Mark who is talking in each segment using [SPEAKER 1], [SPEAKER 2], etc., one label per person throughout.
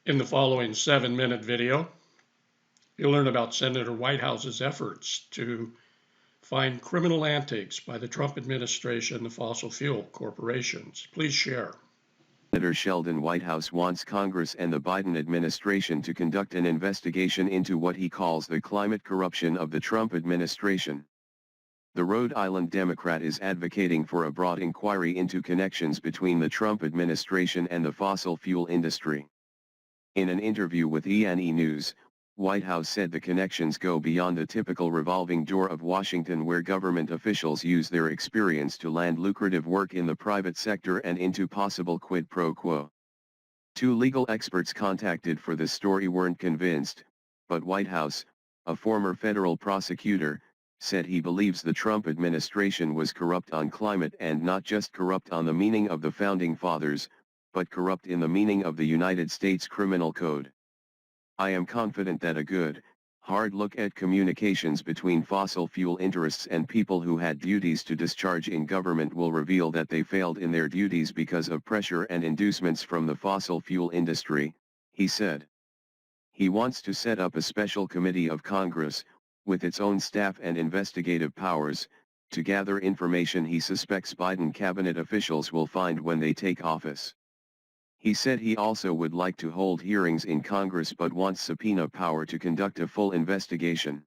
[SPEAKER 1] In the following 7-minute video, you'll learn about Senator Whitehouse's efforts to find criminal antics by the Trump administration and the fossil fuel corporations. Please share.
[SPEAKER 2] Senator Sheldon Whitehouse wants Congress and the Biden administration to conduct an investigation into what he calls the climate corruption of the Trump administration. The Rhode Island Democrat is advocating for a broad inquiry into connections between the Trump administration and the fossil fuel industry. In an interview with E&E News, Whitehouse said the connections go beyond the typical revolving door of Washington, where government officials use their experience to land lucrative work in the private sector and into possible quid pro quo. Two legal experts contacted for this story weren't convinced, but Whitehouse, a former federal prosecutor, said he believes the Trump administration was corrupt on climate, and not just corrupt on the meaning of the Founding Fathers, but corrupt in the meaning of the United States Criminal Code. I am confident that a good, hard look at communications between fossil fuel interests and people who had duties to discharge in government will reveal that they failed in their duties because of pressure and inducements from the fossil fuel industry, he said. He wants to set up a special committee of Congress, with its own staff and investigative powers, to gather information he suspects Biden cabinet officials will find when they take office. He said he also would like to hold hearings in Congress but wants subpoena power to conduct a full investigation.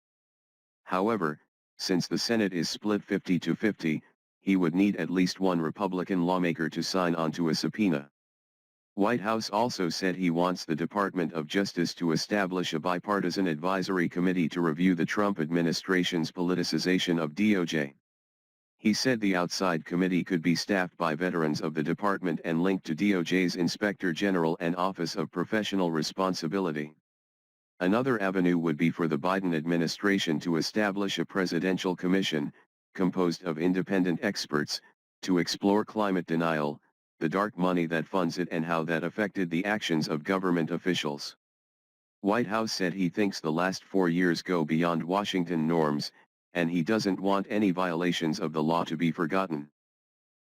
[SPEAKER 2] However, since the Senate is split 50-50, he would need at least one Republican lawmaker to sign on to a subpoena. Whitehouse also said he wants the Department of Justice to establish a bipartisan advisory committee to review the Trump administration's politicization of DOJ. He said the outside committee could be staffed by veterans of the department and linked to DOJ's Inspector General and Office of Professional Responsibility. Another avenue would be for the Biden administration to establish a presidential commission, composed of independent experts, to explore climate denial, the dark money that funds it, and how that affected the actions of government officials. Whitehouse said he thinks the last 4 years go beyond Washington norms, and he doesn't want any violations of the law to be forgotten.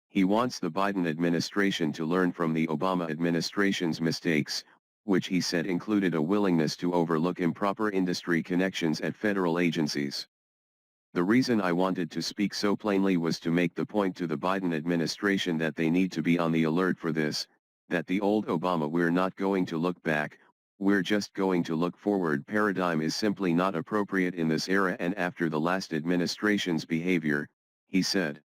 [SPEAKER 2] He wants the Biden administration to learn from the Obama administration's mistakes, which he said included a willingness to overlook improper industry connections at federal agencies. The reason I wanted to speak so plainly was to make the point to the Biden administration that they need to be on the alert for this, that the old Obama "we're not going to look back, we're just going to look forward" paradigm is simply not appropriate in this era and after the last administration's behavior, he said.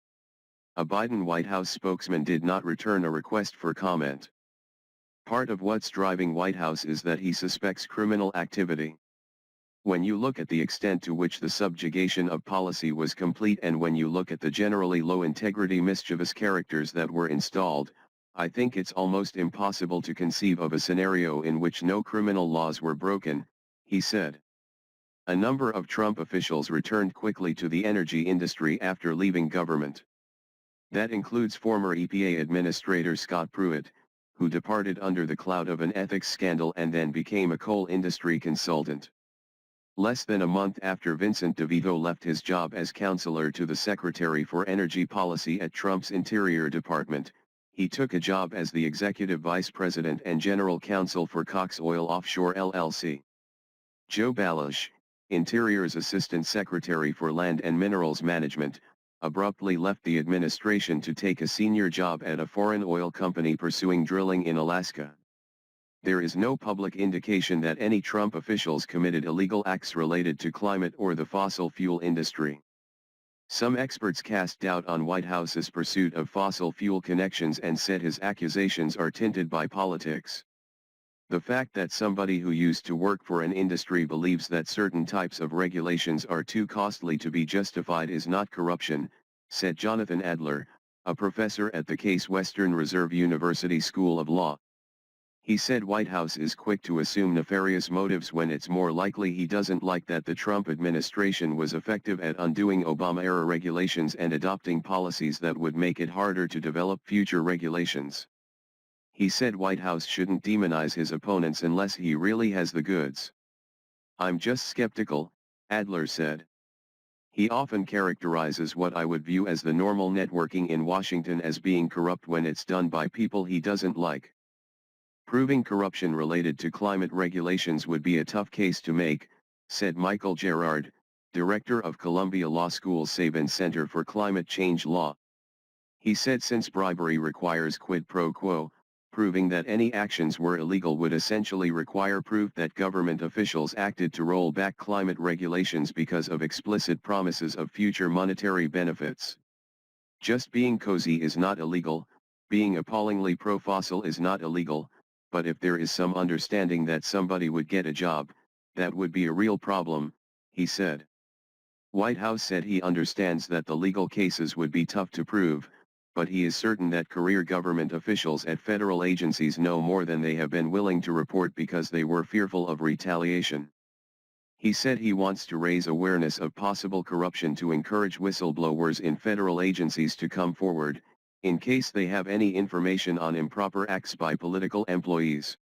[SPEAKER 2] A Biden White House spokesman did not return a request for comment. Part of what's driving Whitehouse is that he suspects criminal activity. When you look at the extent to which the subjugation of policy was complete, and when you look at the generally low-integrity mischievous characters that were installed, I think it's almost impossible to conceive of a scenario in which no criminal laws were broken, he said. A number of Trump officials returned quickly to the energy industry after leaving government. That includes former EPA Administrator Scott Pruitt, who departed under the cloud of an ethics scandal and then became a coal industry consultant. Less than a month after Vincent DeVito left his job as counselor to the Secretary for Energy Policy at Trump's Interior Department, he took a job as the Executive Vice President and General Counsel for Cox Oil Offshore LLC. Joe Balash, Interior's Assistant Secretary for Land and Minerals Management, abruptly left the administration to take a senior job at a foreign oil company pursuing drilling in Alaska. There is no public indication that any Trump officials committed illegal acts related to climate or the fossil fuel industry. Some experts cast doubt on Whitehouse's pursuit of fossil fuel connections and said his accusations are tinted by politics. The fact that somebody who used to work for an industry believes that certain types of regulations are too costly to be justified is not corruption, said Jonathan Adler, a professor at the Case Western Reserve University School of Law. He said Whitehouse is quick to assume nefarious motives when it's more likely he doesn't like that the Trump administration was effective at undoing Obama-era regulations and adopting policies that would make it harder to develop future regulations. He said Whitehouse shouldn't demonize his opponents unless he really has the goods. I'm just skeptical, Adler said. He often characterizes what I would view as the normal networking in Washington as being corrupt when it's done by people he doesn't like. Proving corruption related to climate regulations would be a tough case to make, said Michael Gerard, director of Columbia Law School's Sabin Center for Climate Change Law. He said since bribery requires quid pro quo, proving that any actions were illegal would essentially require proof that government officials acted to roll back climate regulations because of explicit promises of future monetary benefits. Just being cozy is not illegal, being appallingly pro-fossil is not illegal, but if there is some understanding that somebody would get a job, that would be a real problem, he said. Whitehouse said he understands that the legal cases would be tough to prove, but he is certain that career government officials at federal agencies know more than they have been willing to report because they were fearful of retaliation. He said he wants to raise awareness of possible corruption to encourage whistleblowers in federal agencies to come forward, in case they have any information on improper acts by political employees.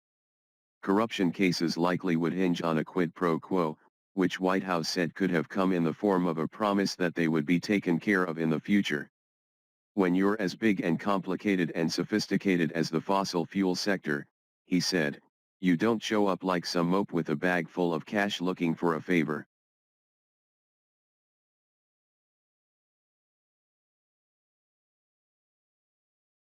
[SPEAKER 2] Corruption cases likely would hinge on a quid pro quo, which Whitehouse said could have come in the form of a promise that they would be taken care of in the future. When you're as big and complicated and sophisticated as the fossil fuel sector, he said, you don't show up like some mope with a bag full of cash looking for a favor.